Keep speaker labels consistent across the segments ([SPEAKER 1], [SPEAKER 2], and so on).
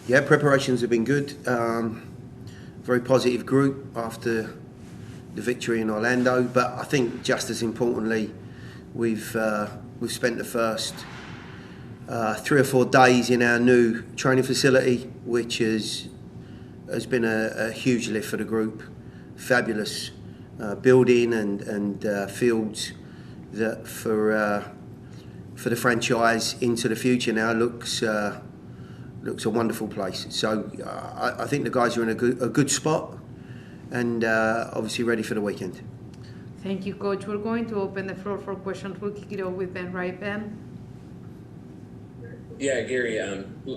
[SPEAKER 1] Yeah, preparations have been good. Very positive group after the victory in Orlando, but I think just as importantly, we've spent the first 3 or 4 days in our new training facility, which has been a huge lift for the group. Fabulous building and fields that for the franchise into the future now looks a wonderful place. So I think the guys are in a good spot and obviously ready for the weekend.
[SPEAKER 2] Thank you, Coach. We're going to open the floor for questions. We'll kick it off with Ben. Right, Ben?
[SPEAKER 3] Yeah, Gary,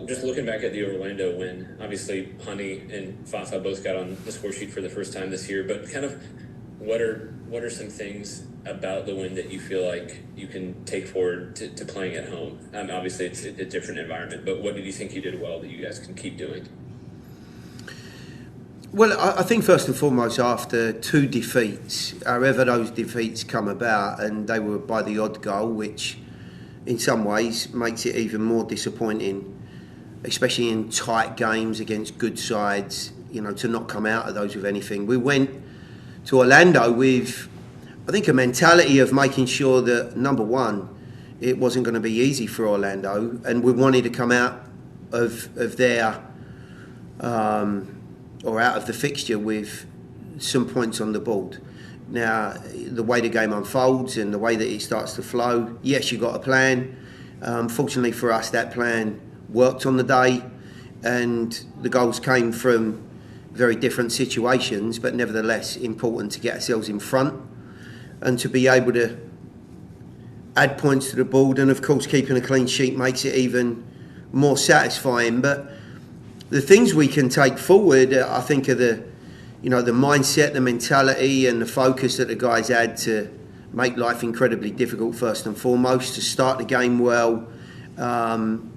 [SPEAKER 3] just looking back at the Orlando win, obviously Honey and Fafa both got on the score sheet for the first time this year, but kind of what are some things about the win that you feel like you can take forward to playing at home? Obviously, it's a different environment, but what did you think you did well that you guys can keep doing?
[SPEAKER 1] Well, I think first and foremost, after 2 defeats, however those defeats come about, and they were by the odd goal, which in some ways makes it even more disappointing, especially in tight games against good sides, to not come out of those with anything. We went to Orlando with, I think, a mentality of making sure that, number one, it wasn't going to be easy for Orlando, and we wanted to come out of their or out of the fixture with some points on the board. Now, the way the game unfolds and the way that it starts to flow, yes, you got a plan. Fortunately for us, that plan worked on the day, and the goals came from very different situations, but nevertheless important to get ourselves in front and to be able to add points to the board. And of course, keeping a clean sheet makes it even more satisfying. But the things we can take forward, I think, are the mindset, the mentality and the focus that the guys had to make life incredibly difficult first and foremost, to start the game well. And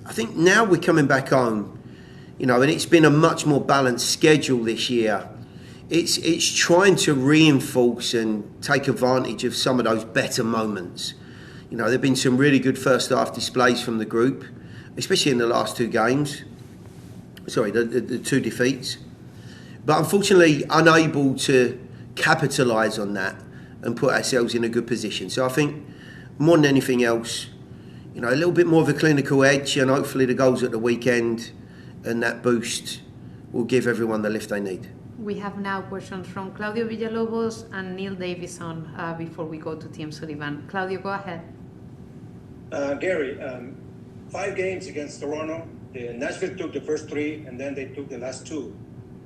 [SPEAKER 1] I think now we're coming back home, and it's been a much more balanced schedule this year. It's trying to reinforce and take advantage of some of those better moments. There have been some really good first half displays from the group, especially in the last 2 games. The 2 defeats. But unfortunately unable to capitalise on that and put ourselves in a good position. So I think more than anything else, a little bit more of a clinical edge, and hopefully the goals at the weekend and that boost will give everyone the lift they need.
[SPEAKER 2] We have now questions from Claudio Villalobos and Neil Davison before we go to Tim Sullivan. Claudio, go ahead.
[SPEAKER 4] Gary, 5 games against Toronto. Nashville took the first 3, and then they took the last 2.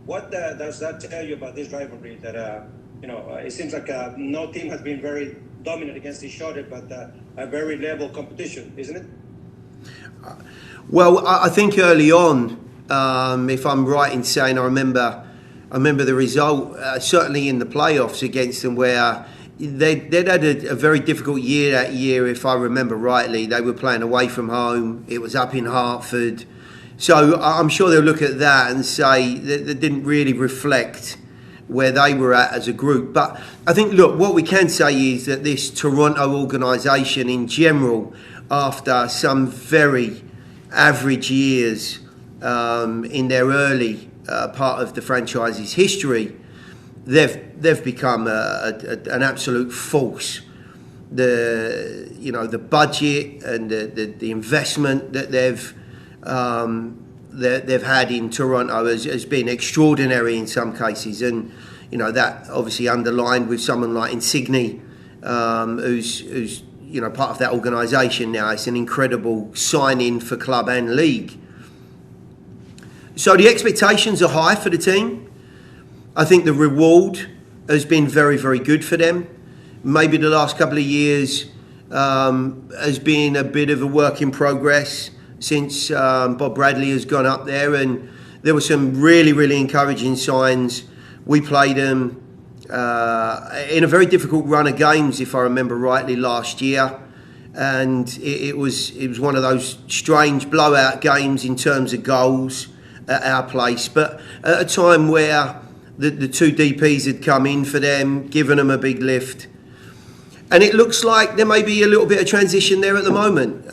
[SPEAKER 4] What does that tell you about this rivalry? That it seems like no team has been very dominant against each other, but a very level competition, isn't it?
[SPEAKER 1] Well, I think early on, if I'm right in saying, I remember the result certainly in the playoffs against them, where they'd had a very difficult year that year. If I remember rightly, they were playing away from home. It was up in Hartford. So I'm sure they'll look at that and say that didn't really reflect where they were at as a group. But I think, look, what we can say is that this Toronto organisation in general, after some very average years in their early part of the franchise's history, they've become an absolute force. The budget and the investment that they've had in Toronto has been extraordinary in some cases, and that obviously underlined with someone like Insigne, who's part of that organisation now. It's an incredible sign-in for club and league. So the expectations are high for the team. I think the reward has been very, very good for them. Maybe the last couple of years has been a bit of a work in progress since Bob Bradley has gone up there, and there were some really, really encouraging signs. We played them in a very difficult run of games, if I remember rightly, last year, and it was one of those strange blowout games in terms of goals at our place, but at a time where the 2 DPs had come in for them, given them a big lift. And it looks like there may be a little bit of transition there at the moment.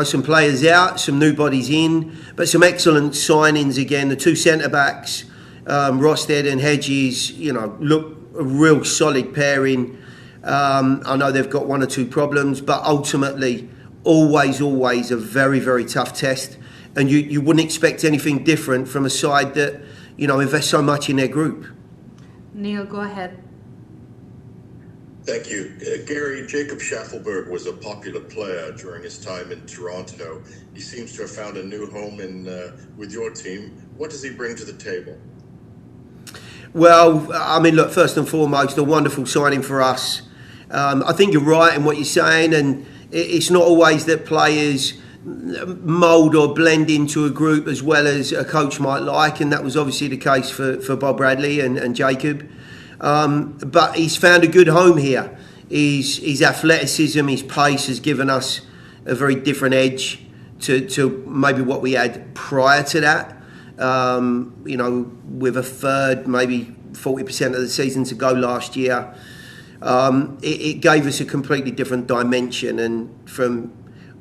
[SPEAKER 1] some players out, some new bodies in, but some excellent signings again. The two centre backs, Rosted and Hedges, look a real solid pairing. I know they've got one or two problems, but ultimately, always a very, very tough test. And you wouldn't expect anything different from a side that, invest so much in their group.
[SPEAKER 2] Neil, go ahead.
[SPEAKER 5] Thank you. Gary, Jacob Shaffelburg was a popular player during his time in Toronto. He seems to have found a new home with your team. What does he bring to the table?
[SPEAKER 1] Well, I mean, look, first and foremost, a wonderful signing for us. I think you're right in what you're saying, and it's not always that players mould or blend into a group as well as a coach might like, and that was obviously the case for Bob Bradley and Jacob. But he's found a good home here. His athleticism, his pace has given us a very different edge to maybe what we had prior to that. With a third, maybe 40% of the season to go last year. It gave us a completely different dimension, and from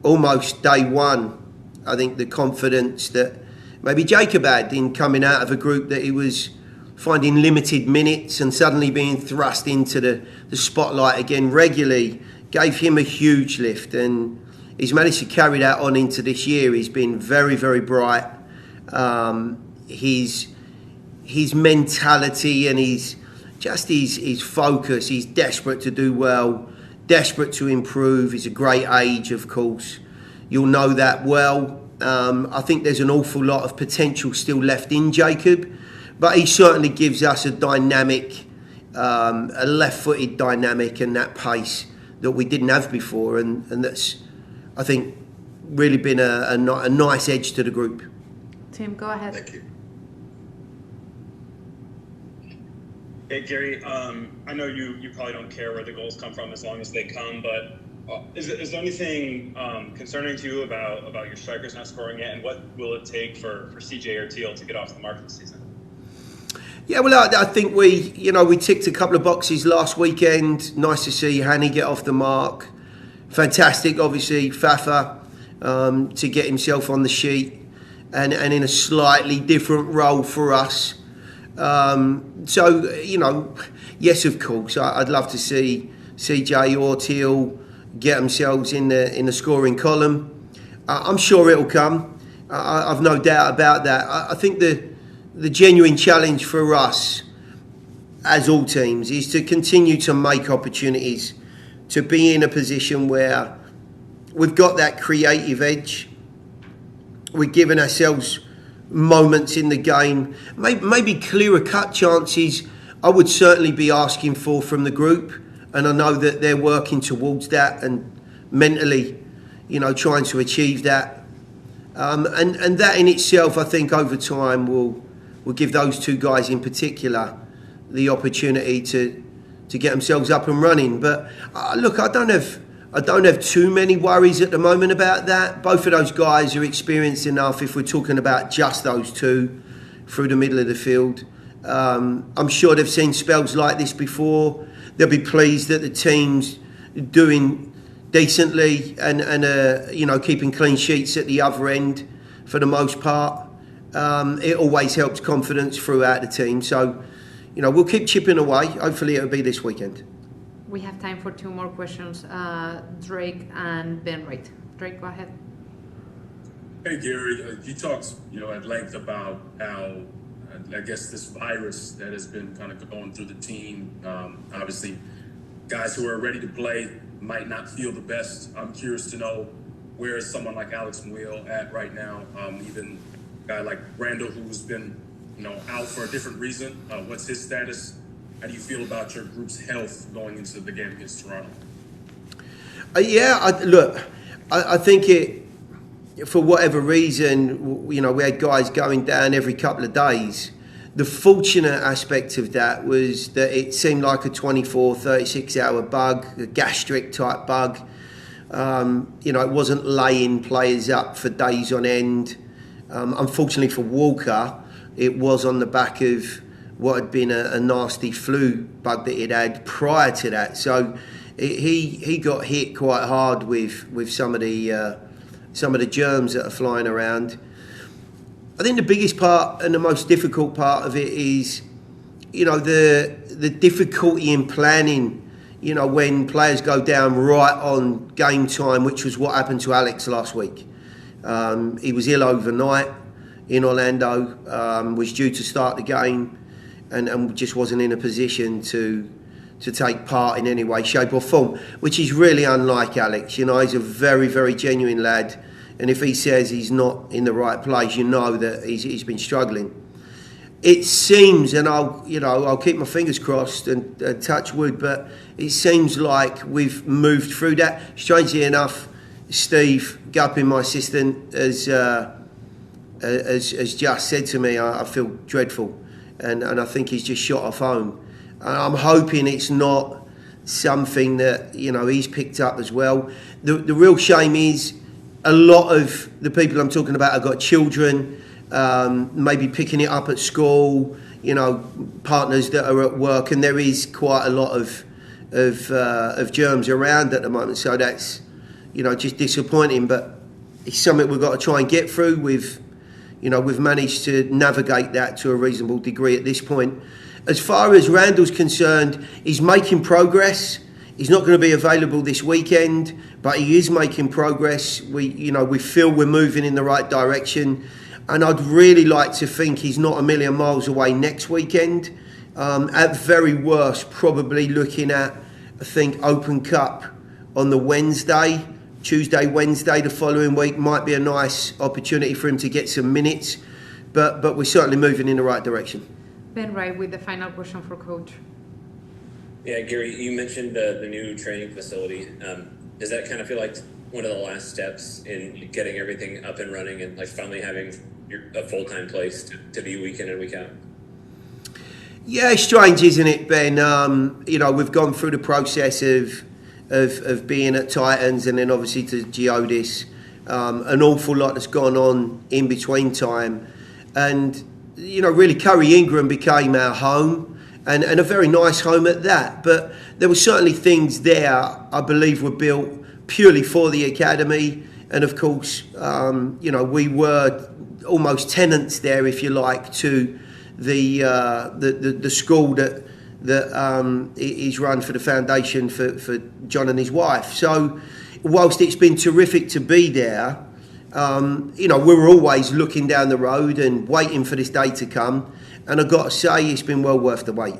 [SPEAKER 1] almost day one, I think the confidence that maybe Jacob had in coming out of a group that he was finding limited minutes and suddenly being thrust into the spotlight again regularly gave him a huge lift, and he's managed to carry that on into this year. He's been very, very bright. His mentality and his focus, he's desperate to do well, desperate to improve. He's a great age, of course. You'll know that well. I think there's an awful lot of potential still left in Jacob, but he certainly gives us a dynamic, a left-footed dynamic and that pace that we didn't have before, and that's, I think, really been a nice edge to the group.
[SPEAKER 2] Tim, go ahead.
[SPEAKER 5] Thank you.
[SPEAKER 6] Hey, Gary, I know you probably don't care where the goals come from as long as they come, but is there anything concerning to you about your strikers not scoring yet, and what will it take for CJ or Teal to get off the mark this season?
[SPEAKER 1] Yeah, well, I think we ticked a couple of boxes last weekend. Nice to see Hani get off the mark. Fantastic, obviously, Fafa to get himself on the sheet and in a slightly different role for us. Yes, of course, I'd love to see CJ or Teal get themselves in the scoring column. I'm sure it'll come. I've no doubt about that. I think the genuine challenge for us, as all teams, is to continue to make opportunities, to be in a position where we've got that creative edge. We're giving ourselves moments in the game, maybe clearer cut chances. I would certainly be asking for from the group, and I know that they're working towards that and mentally, trying to achieve that. And that in itself, I think, over time will give those two guys in particular the opportunity to get themselves up and running. But look, I don't have too many worries at the moment about that. Both of those guys are experienced enough, if we're talking about just those two, through the middle of the field. I'm sure they've seen spells like this before. They'll be pleased that the team's doing decently and keeping clean sheets at the other end for the most part. It always helps confidence throughout the team. So, we'll keep chipping away. Hopefully it'll be this weekend.
[SPEAKER 2] We have time for two more questions. Drake and Ben Wright. Drake, go ahead.
[SPEAKER 7] Hey, Gary, you talked, at length about how, I guess, this virus that has been kind of going through the team. Obviously, guys who are ready to play might not feel the best. I'm curious to know, where is someone like Alex Muil at right now? Even a guy like Randall, who's been, out for a different reason. What's his status? How do you feel about your group's health going into the game against Toronto?
[SPEAKER 1] I think for whatever reason, we had guys going down every couple of days. The fortunate aspect of that was that it seemed like a 24, 36-hour bug, a gastric type bug. It wasn't laying players up for days on end. Unfortunately for Walker, it was on the back of what had been a nasty flu bug that he'd had prior to that. So he got hit quite hard with some of the some of the germs that are flying around. I think the biggest part and the most difficult part of it is, the difficulty in planning, when players go down right on game time, which was what happened to Alex last week. He was ill overnight in Orlando, was due to start the game, and just wasn't in a position to take part in any way, shape or form, which is really unlike Alex. He's a very, very genuine lad, and if he says he's not in the right place, that he's been struggling. It seems, and I'll keep my fingers crossed and touch wood, but it seems like we've moved through that. Strangely enough, Steve Guppin, my assistant, has just said to me, I feel dreadful, and I think he's just shot off home. I'm hoping it's not something that he's picked up as well. The real shame is a lot of the people I'm talking about have got children, maybe picking it up at school, partners that are at work, and there is quite a lot of germs around at the moment. So that's just disappointing, but it's something we've got to try and get through. We've managed to navigate that to a reasonable degree at this point. As far as Randall's concerned, he's making progress. He's not going to be available this weekend, but he is making progress. We feel we're moving in the right direction, and I'd really like to think he's not a million miles away next weekend. At very worst, probably looking at, I think, Open Cup on the Tuesday, Wednesday the following week might be a nice opportunity for him to get some minutes, but we're certainly moving in the right direction.
[SPEAKER 2] Ben Wright with the final question for Coach.
[SPEAKER 3] Yeah, Gary, you mentioned the new training facility. Does that kind of feel like one of the last steps in getting everything up and running and like finally having a full-time place to be week in and week out?
[SPEAKER 1] Yeah, it's strange, isn't it, Ben? We've gone through the process of being at Titans and then obviously to Geodis. An awful lot has gone on in between time, and really Curry Ingram became our home, and a very nice home at that. But there were certainly things there I believe were built purely for the academy, and of course we were almost tenants there, if you like, to the school that is run for the foundation for John and his wife. So whilst it's been terrific to be there, we were always looking down the road and waiting for this day to come, and I've got to say it's been well worth the wait.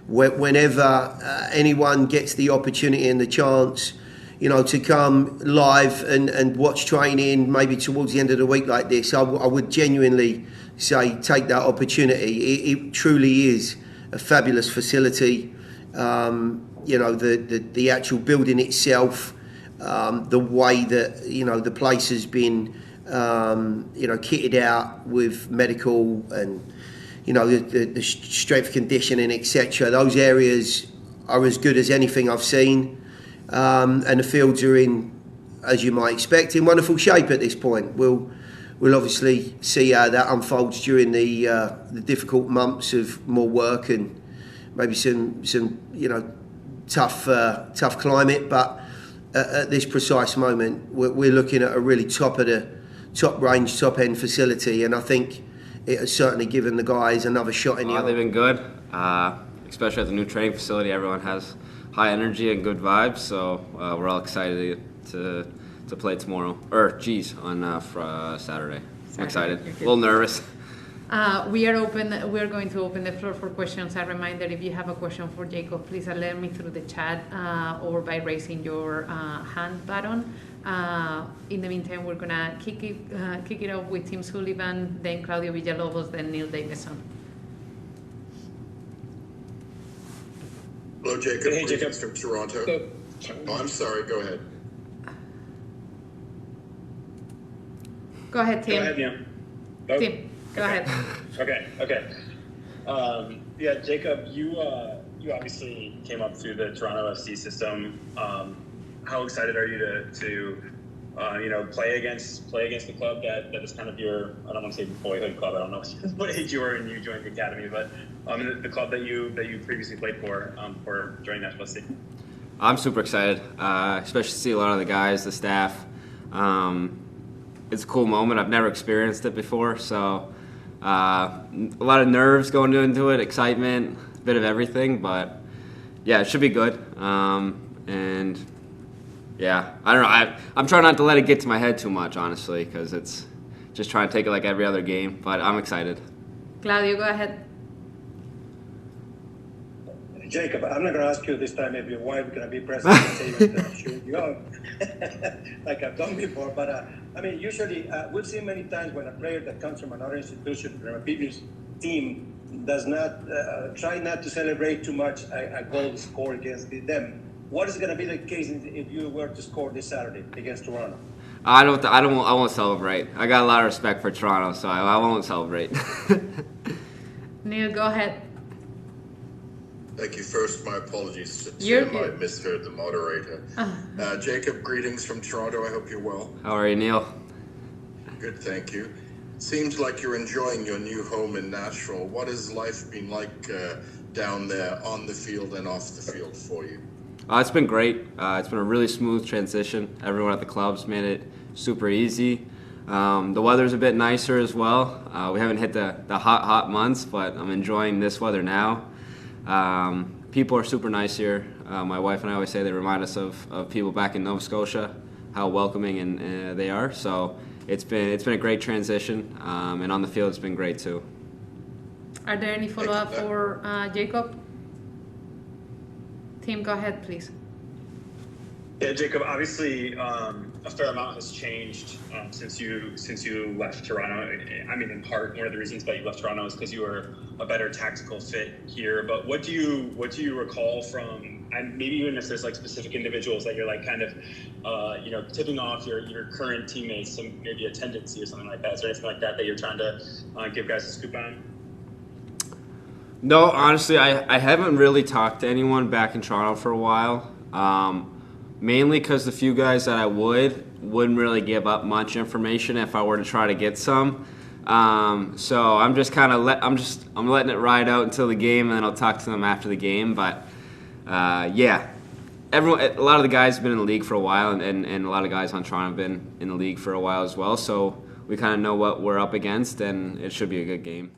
[SPEAKER 1] Whenever anyone gets the opportunity and the chance to come live and watch training maybe towards the end of the week like this, I would genuinely say take that opportunity. It truly is a fabulous facility. The actual building itself, the way that the place has been kitted out with medical and the strength conditioning, etc. Those areas are as good as anything I've seen, and the fields are in, as you might expect, in wonderful shape at this point. We'll obviously see how that unfolds during the difficult months of more work and maybe some tough climate, but at this precise moment we're looking at a really top range, top end facility, and I think it has certainly given the guys another shot in the arm.
[SPEAKER 8] They've been good, especially at the new training facility. Everyone has high energy and good vibes, so we're all excited to play tomorrow, on Saturday. I'm excited, a little nervous.
[SPEAKER 2] We are going to open the floor for questions. A reminder, if you have a question for Jacob, please alert me through the chat or by raising your hand button. In the meantime, we're gonna kick it off with Tim Sullivan, then Claudio Villalobos, then Neil Davison.
[SPEAKER 5] Hello, Jacob.
[SPEAKER 6] Hey, Jacob.
[SPEAKER 5] From Toronto. Oh, I'm sorry. Go ahead.
[SPEAKER 2] Go ahead, Tim.
[SPEAKER 6] Go ahead, Neil. Oh.
[SPEAKER 2] Tim, go ahead.
[SPEAKER 6] Okay. Yeah, Jacob, you obviously came up through the Toronto SC system. How excited are you to play against the club that is kind of your, I don't want to say boyhood club, I don't know what age you were when you joined the academy, but the club that you previously played for joining Nashville SC?
[SPEAKER 8] I'm super excited, especially to see a lot of the guys, the staff, It's a cool moment. I've never experienced it before, so a lot of nerves going into it, excitement, a bit of everything, but yeah, it should be good. And yeah, I don't know. I'm trying not to let it get to my head too much, honestly, because it's just trying to take it like every other game, but I'm excited.
[SPEAKER 2] Claudio, go ahead.
[SPEAKER 4] Jacob, I'm not going to ask you this time if your wife is going to be present and cheer you on, like I've done before. But I mean, usually we've seen many times when a player that comes from another institution, from a previous team, does not try not to celebrate too much a goal scored against them. What is going to be the case if you were to score this Saturday against Toronto?
[SPEAKER 8] I won't celebrate. I got a lot of respect for Toronto, so I won't celebrate.
[SPEAKER 2] Neil, go ahead.
[SPEAKER 5] Thank you. First, my apologies to
[SPEAKER 2] You're
[SPEAKER 5] Tim. I
[SPEAKER 2] good.
[SPEAKER 5] misheard the moderator. Jacob, greetings from Toronto. I hope you're well.
[SPEAKER 8] How are you, Neil?
[SPEAKER 5] Good, thank you. Seems like you're enjoying your new home in Nashville. What has life been like down there on the field and off the field for you?
[SPEAKER 8] It's been great. It's been a really smooth transition. Everyone at the club's made it super easy. The weather's a bit nicer as well. We haven't hit the hot months, but I'm enjoying this weather now. People are super nice here. My wife and I always say they remind us of people back in Nova Scotia, how welcoming and they are. So it's been a great transition, and on the field it's been great too.
[SPEAKER 2] Are there any follow-up for Jacob? Tim, go ahead, please.
[SPEAKER 6] Yeah, Jacob. Obviously, a fair amount has changed since you left Toronto. I mean, in part, one of the reasons that you left Toronto is because you were a better tactical fit here. But what do you recall from, and maybe even if there's like specific individuals that you're like kind of, tipping off your current teammates, some maybe a tendency or something like that? Is there anything like that you're trying to give guys a scoop on?
[SPEAKER 8] No, honestly, I haven't really talked to anyone back in Toronto for a while. Mainly because the few guys that I wouldn't really give up much information if I were to try to get some. So I'm just kind of I'm letting it ride out until the game, and then I'll talk to them after the game. But yeah, a lot of the guys have been in the league for a while, and a lot of guys on Toronto have been in the league for a while as well. So we kind of know what we're up against, and it should be a good game.